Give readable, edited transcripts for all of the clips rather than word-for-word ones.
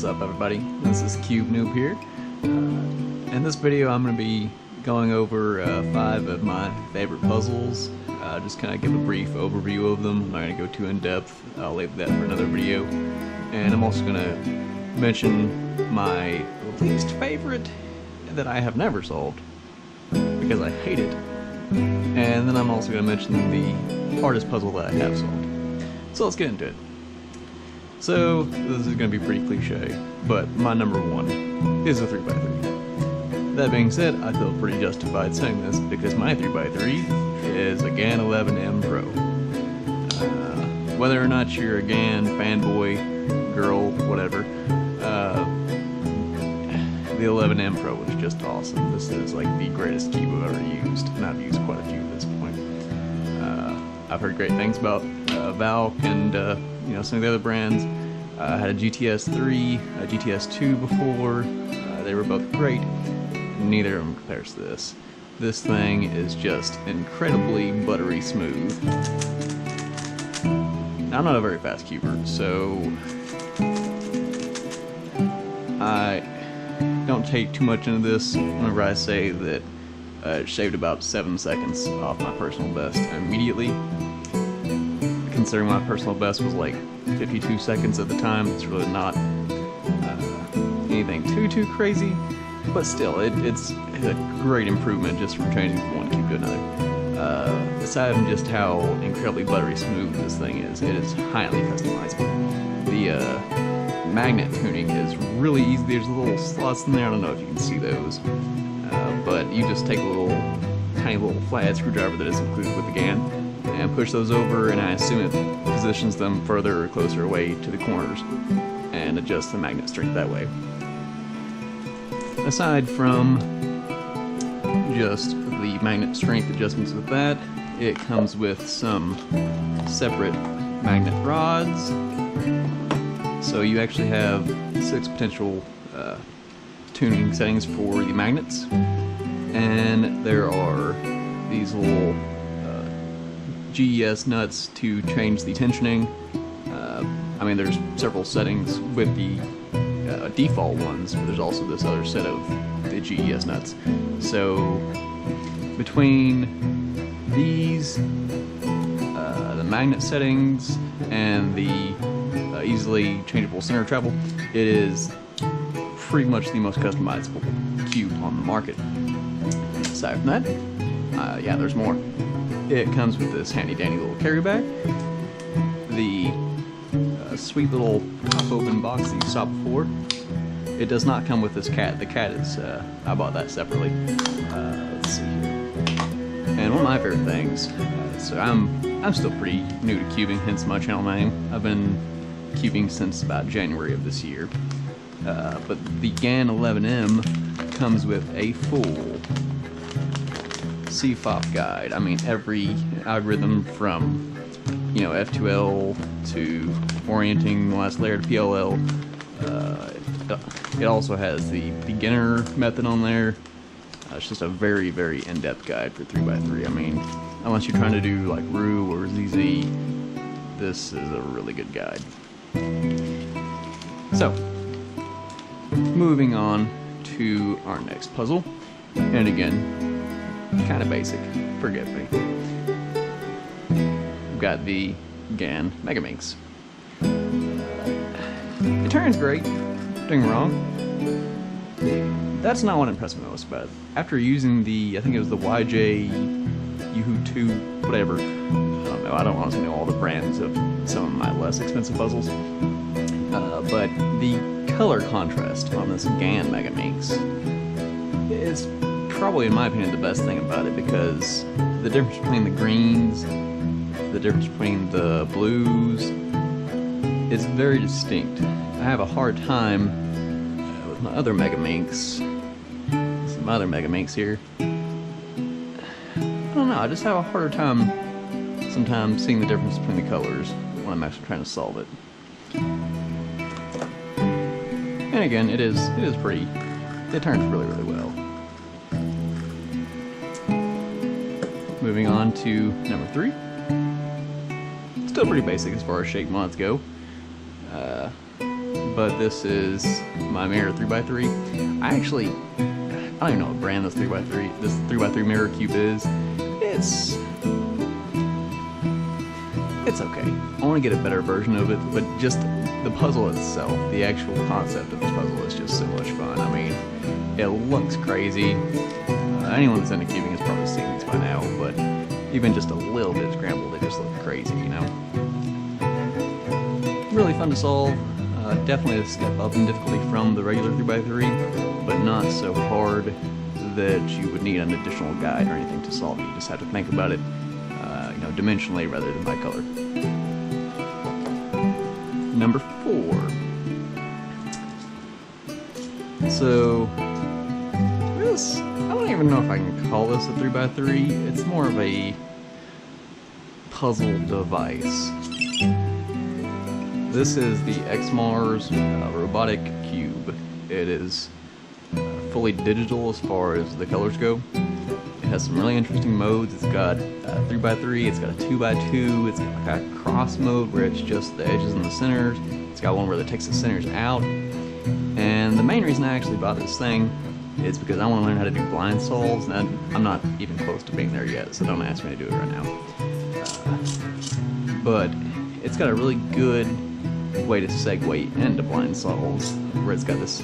What's up, everybody? This is Cube Noob here. In this video I'm going to be going over 5 of my favorite puzzles. Just kind of give a brief overview of them. I'm not going to go too in depth. I'll leave that for another video. And I'm also going to mention my least favorite that I have never solved because I hate it. And then I'm also going to mention the hardest puzzle that I have solved. So let's get into it. So, this is going to be pretty cliche, but my number 1 is a 3x3. That being said, I feel pretty justified saying this because my 3x3 is a GAN 11M Pro. Whether or not you're a GAN fanboy, girl, whatever, the 11M Pro was just awesome. This is like the greatest cube I've ever used, and I've used quite a few at this point. I've heard great things about Valk and some of the other brands. I had a GTS3, a GTS2 before. They were both great. Neither of them compares to this. This thing is just incredibly buttery smooth. Now, I'm not a very fast cuber, so I don't take too much into this whenever I say that it shaved about 7 seconds off my personal best immediately. Considering my personal best was like 52 seconds at the time, it's really not anything too crazy, but still, it's a great improvement just from changing from one cube to another. Aside from just how incredibly buttery smooth this thing is, it is highly customizable. The magnet tuning is really easy. There's little slots in there, I don't know if you can see those, but you just take a tiny little flathead screwdriver that is included with the GAN, and push those over, and I assume it positions them further or closer away to the corners and adjust the magnet strength that way. Aside from just the magnet strength adjustments with that, it comes with some separate magnet rods. So you actually have 6 potential tuning settings for the magnets, and there are these little GES nuts to change the tensioning. There's several settings with the default ones, but there's also this other set of the GES nuts. So between these, the magnet settings, and the easily changeable center travel, it is pretty much the most customizable cube on the market. Aside from that, yeah, there's more. It comes with this handy-dandy little carry bag, the sweet little top-open box that you saw before. It does not come with this cat. The cat is, I bought that separately. Let's see here. And one of my favorite things, so I'm still pretty new to cubing, hence my channel name. I've been cubing since about January of this year. But the GAN 11M comes with a full CFOP guide. Every algorithm from F2L to orienting the last layer to PLL. It also has the beginner method on there. It's just a very in-depth guide for 3x3. Unless you're trying to do like RU or ZZ, this is a really good guide. So, moving on to our next puzzle, and again, kind of basic, forgive me. We've got the GAN Megaminx. It turns great, don't get me wrong. That's not what impressed me most about it. After using the, I think it was the YJ Yahoo 2, whatever, I don't know, I don't honestly know all the brands of some of my less expensive puzzles, but the color contrast on this GAN Megaminx is probably, in my opinion, the best thing about it, because the difference between the greens, the difference between the blues, is very distinct. I have a hard time with my other Megaminx, some other Megaminx here. I don't know, I just have a harder time sometimes seeing the difference between the colors when I'm actually trying to solve it. And again, it is pretty, it turns really well. Moving on to number 3. Still pretty basic as far as shape mods go. but this is my mirror 3x3. I don't even know what brand this 3x3 mirror cube is. It's okay. I want to get a better version of it, but just the puzzle itself, the actual concept of this puzzle is just so much fun. I mean, it looks crazy. Anyone that's into cubing has probably seen these by now, but even just a little bit scrambled, they just look crazy, you know? Really fun to solve. Definitely a step up in difficulty from the regular 3x3, but not so hard that you would need an additional guide or anything to solve it. You just have to think about it, dimensionally rather than by color. Number 4. So this, I don't even know if I can call this a 3x3. It's more of a puzzle device. This is the XMARS robotic cube. It is fully digital as far as the colors go. It has some really interesting modes. It's got 3x3, it's got a 2x2, it's got a cross mode where it's just the edges and the centers. It's got one where it takes the centers out. And the main reason I actually bought this thing is because I want to learn how to do blind solves, and I'm not even close to being there yet, so don't ask me to do it right now. But it's got a really good way to segue into blind solves, where it's got this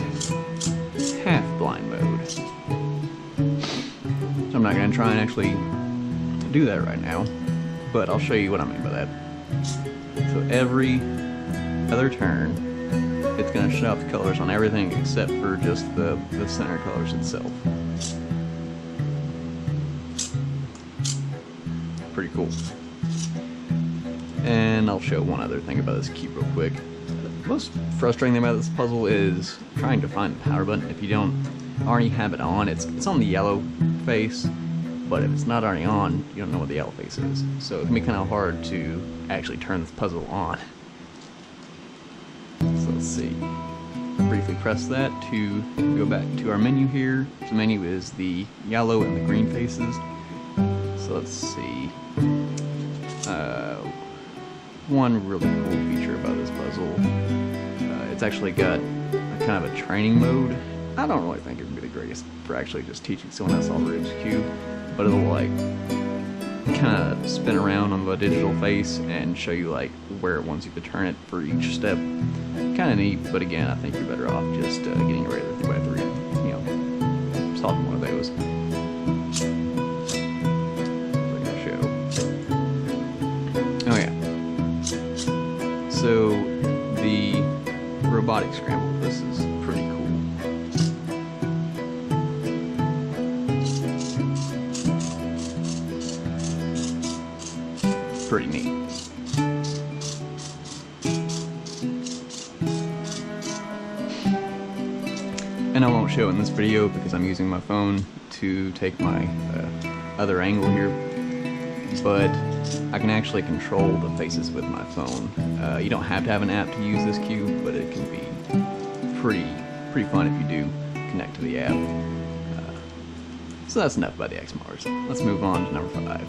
half blind mode. So I'm not going to try and actually do that right now, but I'll show you what I mean by that. So every other turn, it's going to show up the colors on everything except for just the center colors itself. Pretty cool. And I'll show one other thing about this cube real quick. The most frustrating thing about this puzzle is trying to find the power button. If you don't already have it on, it's on the yellow face, but if it's not already on, you don't know what the yellow face is. So it can be kind of hard to actually turn this puzzle on. So let's see. Briefly press that to go back to our menu here. The menu is the yellow and the green faces. So let's see. One really cool feature about this puzzle, it's actually got a kind of a training mode. I don't really think it would be the greatest for actually just teaching someone how to solve Rubik's Cube, but it'll like kind of spin around on the digital face and show you like where it wants you to turn it for each step. Kind of neat, but again, I think you're better off just getting a regular 3x3, solving one of those. So the robotic scramble, this is pretty cool. Pretty neat. And I won't show it in this video because I'm using my phone to take my other angle here, but I can actually control the faces with my phone. You don't have to have an app to use this cube, but it can be pretty fun if you do connect to the app. So that's enough about the XMARS. Let's move on to number 5.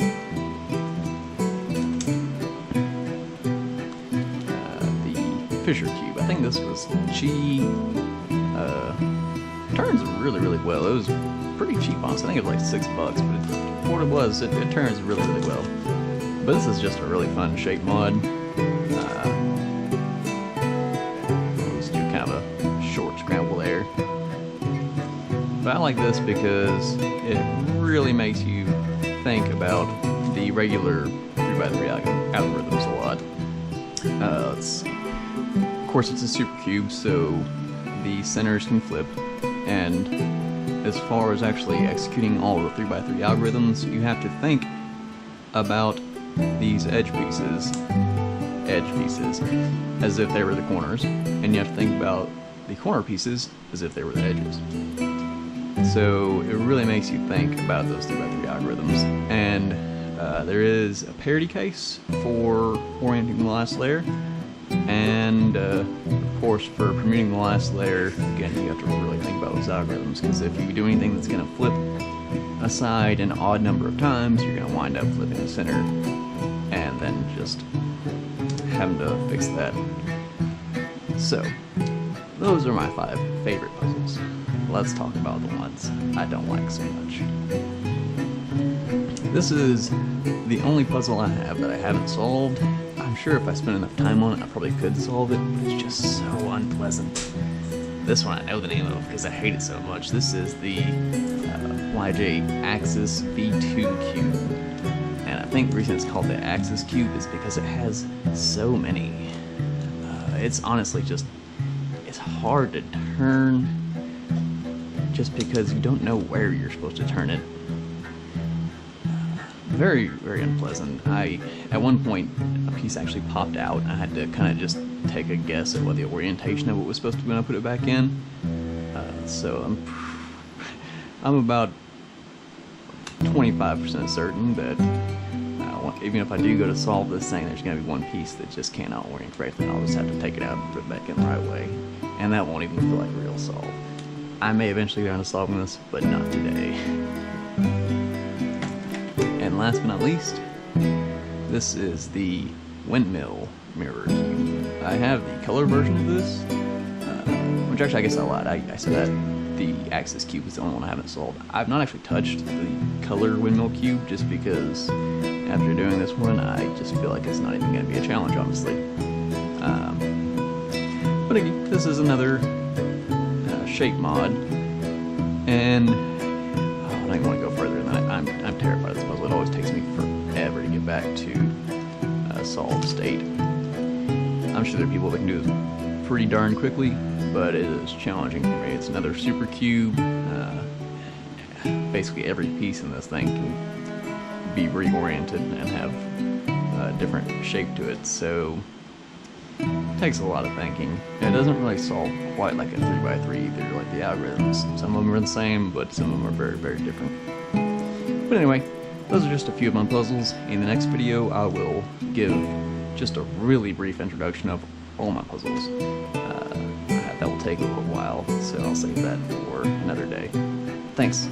The Fisher cube. I think this was G. Turns really well. It was pretty cheap, honestly. I think it was like $6, but for what it was, it turns really well. But this is just a really fun shape mod. Let's do kind of a short scramble there. But I like this because it really makes you think about the regular 3x3 algorithms a lot. Let's see. Of course, it's a super cube, so the centers can flip. And as far as actually executing all of the 3x3 algorithms, you have to think about these edge pieces as if they were the corners, and you have to think about the corner pieces as if they were the edges. So it really makes you think about those 3x3 algorithms. And there is a parity case for orienting the last layer, and of course for permuting the last layer, again, you have to really think about those algorithms, because if you do anything that's going to flip a side an odd number of times, you're going to wind up flipping the center and then just having to fix that. So those are my 5 favorite puzzles. Let's talk about the ones I don't like so much. This is the only puzzle I have that I haven't solved. I'm sure if I spent enough time on it, I probably could solve it, but it's just so unpleasant. This one I know the name of because I hate it so much. This is the YJ Axis V2 cube. And I think the reason it's called the Axis cube is because it has so many. It's honestly just, it's hard to turn just because you don't know where you're supposed to turn it. Very, very unpleasant. At one point, a piece actually popped out, and I had to kind of just take a guess at what the orientation of it was supposed to be when I put it back in. So I'm about 25% certain that even if I do go to solve this thing, there's going to be one piece that just cannot orient correctly, and I'll just have to take it out and put it back in the right way. And that won't even feel like a real solve. I may eventually get around to solving this, but not today. And last but not least, this is the windmill mirror cube. I have the color version of this, which actually I guess I lied. I said that the Axis cube is the only one I haven't solved. I've not actually touched the color windmill cube just because after doing this one, I just feel like it's not even going to be a challenge, honestly. But again, this is another shape mod, and I don't even want to go further than that. I'm terrified of this puzzle. It always takes me forever to get back to a solved state. I'm sure there are people that can do this pretty darn quickly, but it is challenging for me. It's another super cube. Basically every piece in this thing can be reoriented and have a different shape to it, so it takes a lot of thinking. It doesn't really solve quite like a 3x3 either, like the algorithms. Some of them are the same, but some of them are very, very different. But anyway, those are just a few of my puzzles. In the next video, I will give just a really brief introduction of all my puzzles. That will take a little while, so I'll save that for another day. Thanks.